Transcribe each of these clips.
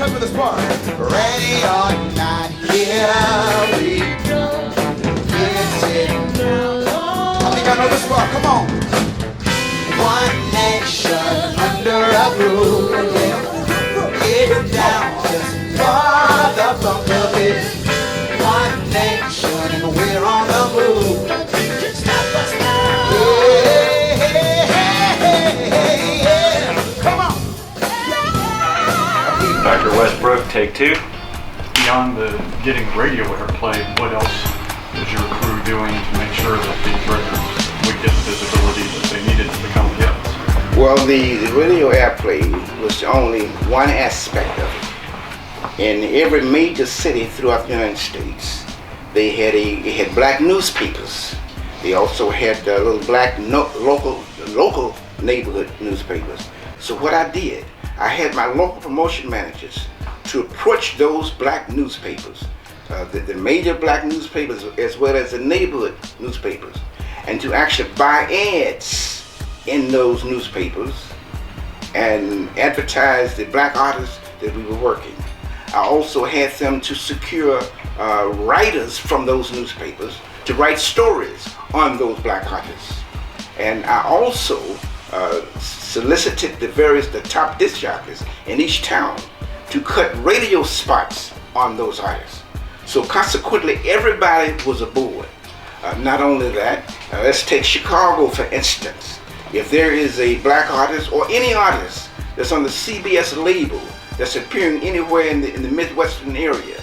up with this part. Ready or not, here we go. Yes, it. I think I know this part. Come on. One nation under a roof. Get down just for the funk of it. One nation and we're on the move. Stop us now. Yeah. Come on. Dr. Westbrook, take two. Beyond the getting radio airplay, what else was your crew doing to make sure that these records would get the visibility that they needed to become hits? Well, the radio airplay was only one aspect of it. In every major city throughout the United States, they had black newspapers. They also had little black local neighborhood newspapers. So what I did, I had my local promotion managers to approach those black newspapers, the major black newspapers as well as the neighborhood newspapers, and to actually buy ads in those newspapers and advertise the black artists that we were working. I also had them to secure writers from those newspapers to write stories on those black artists. And I also solicited the top disc jockeys in each town to cut radio spots on those artists. So consequently, everybody was aboard. Not only that, let's take Chicago for instance. If there is a black artist or any artist that's on the CBS label that's appearing anywhere in the Midwestern area,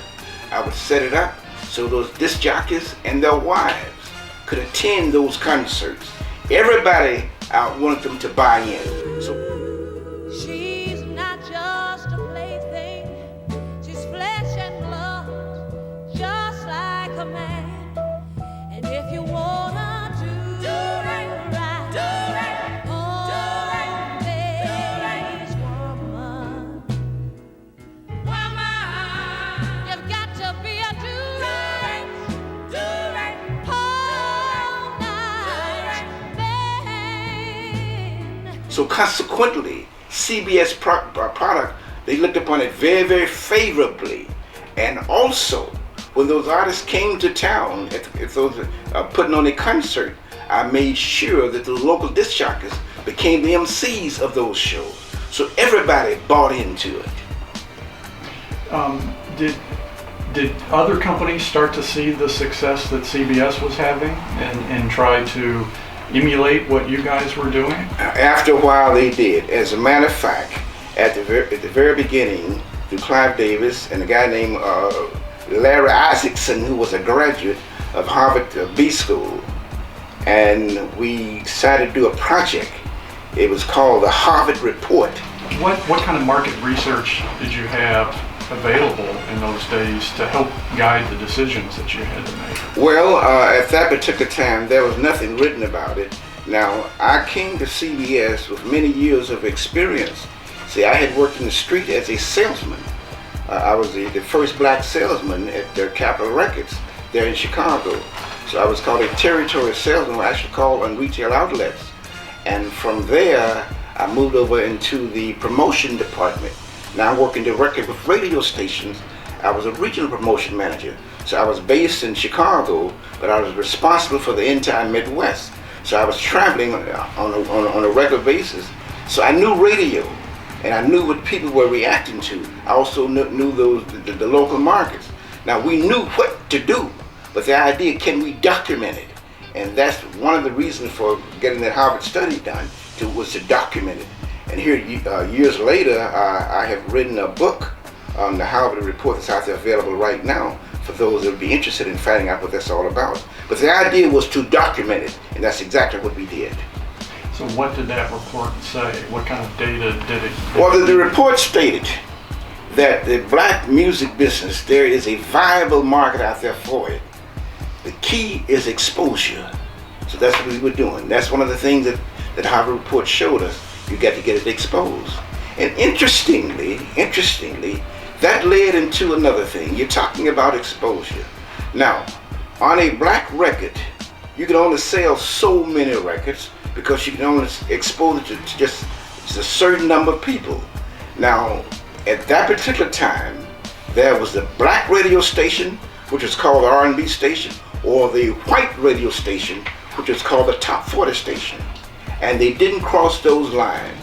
I would set it up so those disc jockeys and their wives could attend those concerts. Everybody, I wanted them to buy in. She's not just a plaything, she's flesh and blood, just like a man. And if you wanna do right, always woman, you've got to be a do-right, all night man. So consequently, CBS product, they looked upon it very, very favorably. And also, when those artists came to town, if those putting on a concert, I made sure that the local disc jockeys became the MCs of those shows. So everybody bought into it. Did other companies start to see the success that CBS was having and try to emulate what you guys were doing? After a while, they did. As a matter of fact, at the very beginning, through Clive Davis and a guy named Larry Isaacson, who was a graduate of Harvard B School, and we decided to do a project. It was called the Harvard Report. What kind of market research did you have available in those days to help guide the decisions that you had to make? Well, at that particular time, there was nothing written about it. Now, I came to CBS with many years of experience. See, I had worked in the street as a salesman. I was the first black salesman at their Capitol Records there in Chicago. So I was called a territory salesman, I actually called on retail outlets. And from there, I moved over into the promotion department. Now I'm working directly with radio stations. I was a regional promotion manager. So I was based in Chicago, but I was responsible for the entire Midwest. So I was traveling on a regular basis. So I knew radio, and I knew what people were reacting to. I also knew the local markets. Now we knew what to do, but the idea, can we document it? And that's one of the reasons for getting that Harvard study done, was to document it. And here, years later, I have written a book on the Harvard Report that's out there available right now for those that would be interested in finding out what that's all about. But the idea was to document it, and that's exactly what we did. So what did that report say? What kind of data did it? Well, the report stated that the black music business, there is a viable market out there for it. The key is exposure. So that's what we were doing. That's one of the things that Harvard Report showed us. You got to get it exposed. And interestingly, that led into another thing. You're talking about exposure. Now, on a black record, you can only sell so many records because you can only expose it to just a certain number of people. Now, At that particular time, there was the black radio station, which was called the R&B station, or the white radio station, which was called the Top 40 station. And they didn't cross those lines.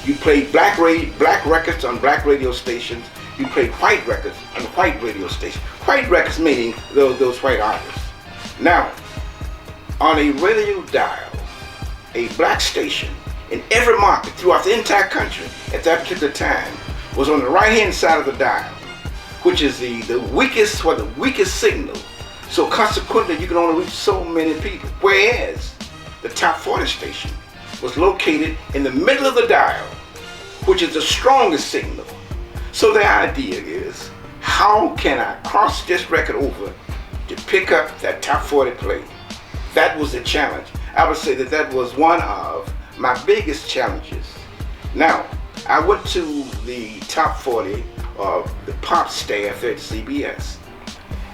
You played black records on black radio stations. You played white records on white radio stations. White records meaning those white artists. Now, on a radio dial, a black station in every market throughout the entire country at that particular time was on the right-hand side of the dial, which is the weakest signal. So consequently, you can only reach so many people. Whereas the Top 40 station was located in the middle of the dial, which is the strongest signal. So the idea is, how can I cross this record over to pick up that Top 40 play? That was the challenge. I would say that was one of my biggest challenges. Now, I went to the Top 40 of the pop staff at CBS,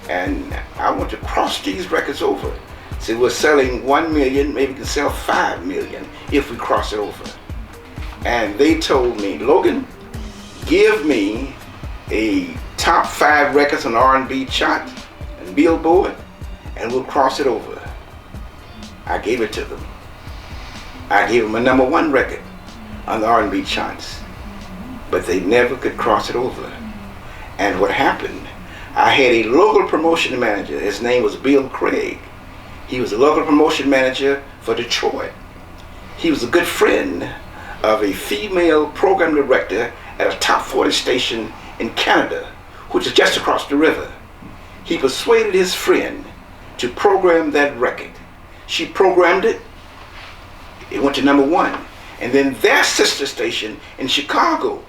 and I want to cross these records over. So we're selling 1 million, maybe we can sell 5 million if we cross it over. And they told me, Logan, give me a top 5 records on R&B chart and Billboard, and we'll cross it over. I gave it to them. I gave them a #1 record on the R&B charts, but they never could cross it over. And what happened, I had a local promotion manager. His name was Bill Craig. He was a local promotion manager for Detroit. He was a good friend of a female program director at a Top 40 station in Canada, which is just across the river. He persuaded his friend to program that record. She programmed it. It went to #1. And then their sister station in Chicago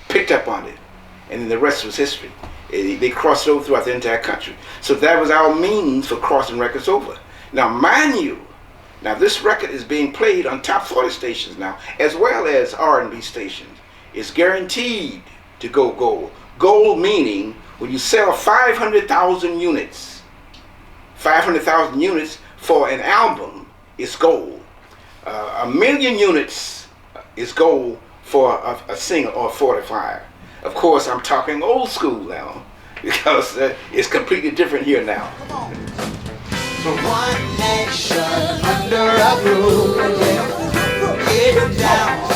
picked up on it. And then the rest was history. They crossed it over throughout the entire country. So that was our means for crossing records over. Now, mind you, now this record is being played on Top 40 stations now, as well as R&B stations. It's guaranteed to go gold. Gold meaning when you sell 500,000 units, 500,000 units for an album is gold. 1 million units is gold for a single or 45. Of course, I'm talking old school now, because it's completely different here now. So one nation under a roof, yeah. Get down.